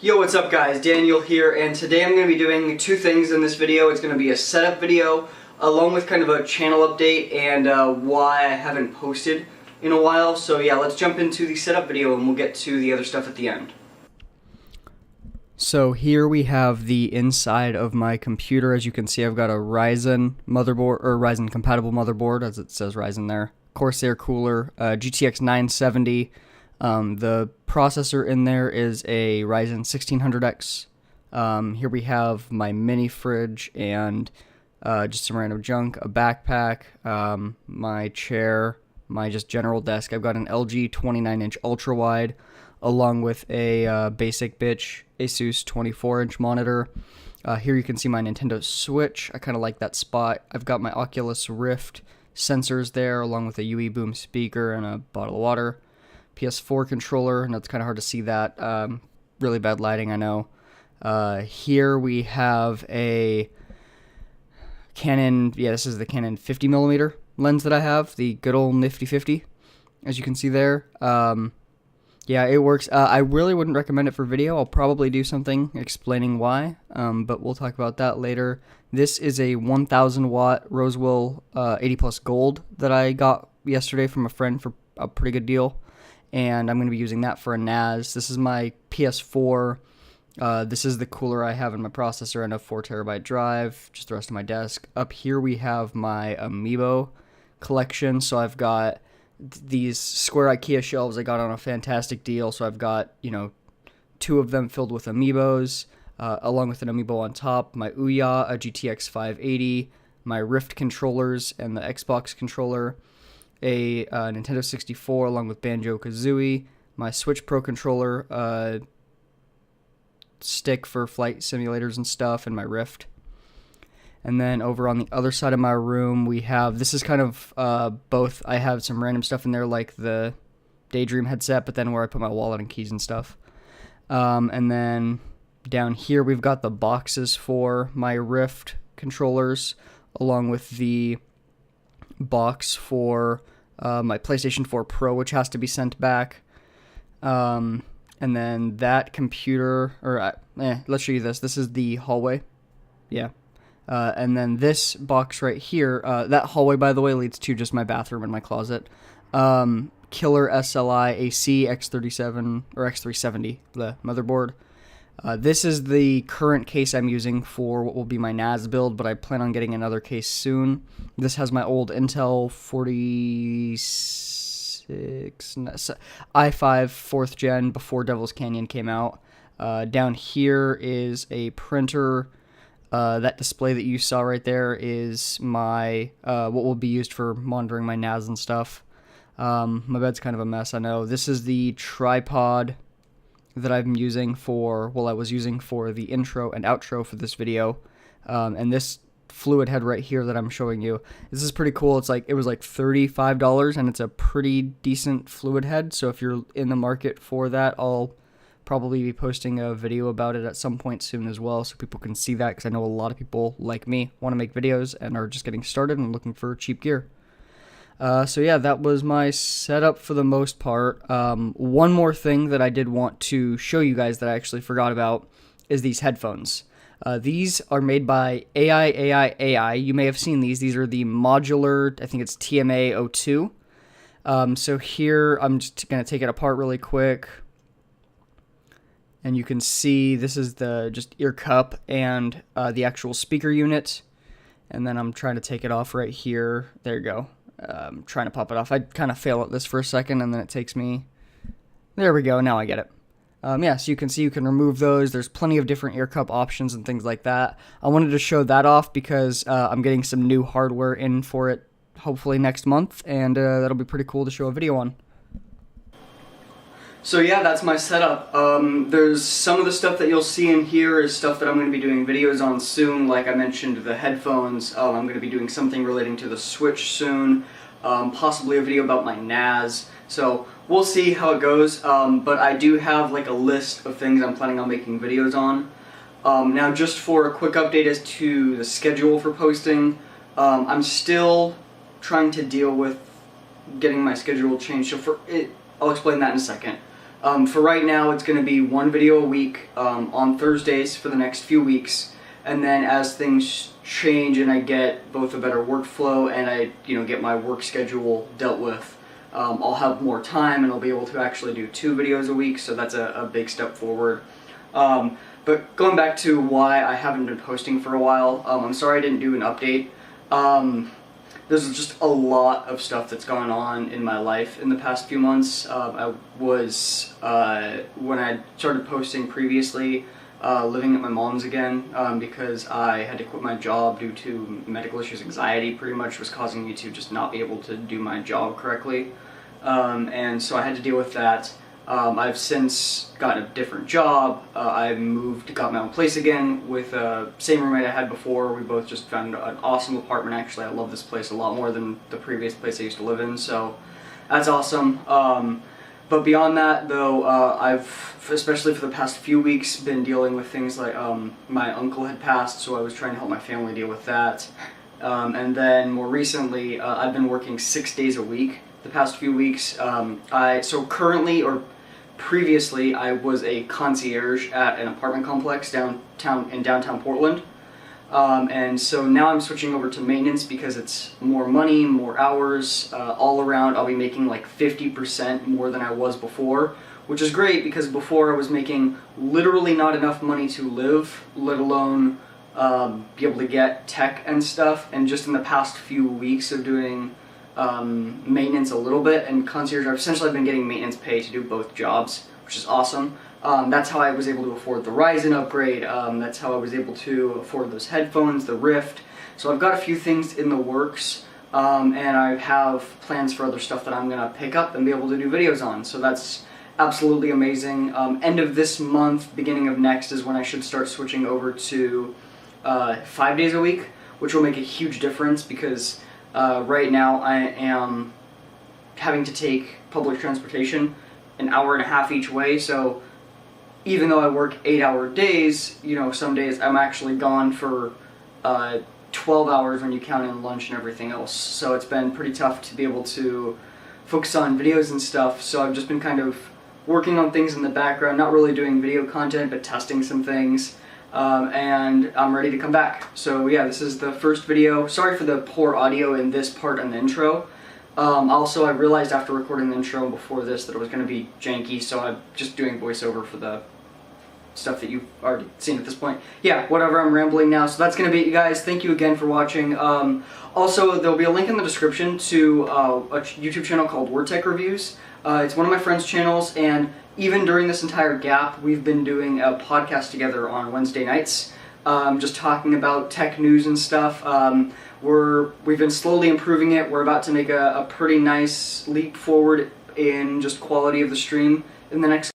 Yo, what's up guys? Daniel here, and today I'm going to be doing two things in this video. It's going to be a setup video along with kind of a channel update and why I haven't posted in a while. So yeah, let's jump into the setup video and we'll get to the other stuff at the end. So here we have the inside of my computer. As you can see, I've got a Ryzen motherboard, or Ryzen compatible motherboard, as it says Ryzen there. Corsair cooler, GTX 970. The processor in there is a Ryzen 1600X. Here we have my mini fridge and just some random junk, a backpack, my chair, my just general desk. I've got an LG 29-inch ultra wide along with a basic bitch Asus 24-inch monitor. Here you can see my Nintendo Switch. I kind of like that spot. I've got my Oculus Rift sensors there along with a UE Boom speaker and a bottle of water. PS4 controller, and it's kind of hard to see that. Really bad lighting, I know. Here we have a Canon, this is the Canon 50mm lens that I have, the good old nifty 50, as you can see there. Yeah, it works. I really wouldn't recommend it for video. I'll probably do something explaining why, but we'll talk about that later. This is a 1000 watt Rosewell 80 Plus Gold that I got yesterday from a friend for a pretty good deal. And I'm going to be using that for a NAS. This is my PS4. This is the cooler I have in my processor and a 4TB drive, just the rest of my desk. Up here we have my Amiibo collection. So I've got these square IKEA shelves I got on a fantastic deal. So I've got, two of them filled with Amiibos, along with an Amiibo on top, my Ouya, a GTX 580, my Rift controllers and the Xbox controller, a Nintendo 64 along with Banjo-Kazooie, my Switch Pro controller, stick for flight simulators and stuff, and my Rift. And then over on the other side of my room we have, this is kind of both, I have some random stuff in there like the Daydream headset, but then where I put my wallet and keys and stuff. And then down here we've got the boxes for my Rift controllers along with the box for my PlayStation 4 Pro, which has to be sent back. And then that computer, let's show you this. This is the hallway. Yeah. And then this box right here, that hallway, by the way, leads to just my bathroom and my closet. Killer SLI AC X37 or X370, the motherboard. This is the current case I'm using for what will be my NAS build, but I plan on getting another case soon. This has my old Intel 46 i5 4th gen before Devil's Canyon came out. Down here is a printer. That display that you saw right there is my what will be used for monitoring my NAS and stuff. My bed's kind of a mess, I know. This is the tripod that I've been using for, I was using for the intro and outro for this video. And this fluid head right here that I'm showing you, this is pretty cool. It was like $35 and it's a pretty decent fluid head. So if you're in the market for that, I'll probably be posting a video about it at some point soon as well, so people can see that, because I know a lot of people like me want to make videos and are just getting started and looking for cheap gear. So yeah, that was my setup for the most part. One more thing that I did want to show you guys that I actually forgot about is these headphones. These are made by AI. You may have seen these. These are the modular, I think it's TMA02. So here, I'm just going to take it apart really quick. And you can see this is the just ear cup and the actual speaker unit. And then I'm trying to take it off right here. There you go. Trying to pop it off. I kind of fail at this for a second and then it takes me, there we go, now I get it. Yeah, so you can see you can remove those. There's plenty of different ear cup options and things like that. I wanted to show that off because I'm getting some new hardware in for it hopefully next month, and that'll be pretty cool to show a video on. So yeah, that's my setup. There's some of the stuff that you'll see in here is stuff that I'm going to be doing videos on soon. Like I mentioned, the headphones. I'm going to be doing something relating to the Switch soon. Possibly a video about my NAS. So we'll see how it goes. But I do have like a list of things I'm planning on making videos on. Now just for a quick update as to the schedule for posting, I'm still trying to deal with getting my schedule changed. So I'll explain that in a second. For right now, it's going to be one video a week on Thursdays for the next few weeks, and then as things change and I get both a better workflow and I get my work schedule dealt with, I'll have more time and I'll be able to actually do 2 videos a week, so that's a big step forward. But going back to why I haven't been posting for a while, I'm sorry I didn't do an update. There's just a lot of stuff that's gone on in my life in the past few months. I was, when I started posting previously, living at my mom's again because I had to quit my job due to medical issues. Anxiety pretty much was causing me to just not be able to do my job correctly. And so I had to deal with that. I've since gotten a different job. I moved, got my own place again with the same roommate I had before. We both just found an awesome apartment. Actually, I love this place a lot more than the previous place I used to live in, so that's awesome. But beyond that, though, I've, especially for the past few weeks, been dealing with things like my uncle had passed, so I was trying to help my family deal with that. And then more recently, I've been working 6 days a week the past few weeks. So currently, or previously, I was a concierge at an apartment complex in downtown Portland. And so now I'm switching over to maintenance because it's more money, more hours, all around. I'll be making like 50% more than I was before, which is great because before I was making literally not enough money to live, let alone be able to get tech and stuff. And just in the past few weeks of doing maintenance a little bit and concierge, I've essentially been getting maintenance pay to do both jobs, which is awesome. That's how I was able to afford the Ryzen upgrade. That's how I was able to afford those headphones, the Rift. So I've got a few things in the works, and I have plans for other stuff that I'm going to pick up and be able to do videos on. So that's absolutely amazing. End of this month, beginning of next is when I should start switching over to 5 days a week, which will make a huge difference because right now I am having to take public transportation an hour and a half each way. So even though I work 8-hour days, some days I'm actually gone for 12 hours when you count in lunch and everything else. So it's been pretty tough to be able to focus on videos and stuff. So I've just been kind of working on things in the background, not really doing video content, but testing some things. And I'm ready to come back. So yeah, this is the first video. Sorry for the poor audio in this part and the intro. Also, I realized after recording the intro before this that it was going to be janky, so I'm just doing voiceover for the stuff that you've already seen at this point. Yeah, whatever, I'm rambling now. So that's going to be it, you guys. Thank you again for watching. Also, there'll be a link in the description to a YouTube channel called WordTech Reviews. It's one of my friend's channels, and even during this entire gap, we've been doing a podcast together on Wednesday nights, just talking about tech news and stuff. We've been slowly improving it. We're about to make a pretty nice leap forward in just quality of the stream in the next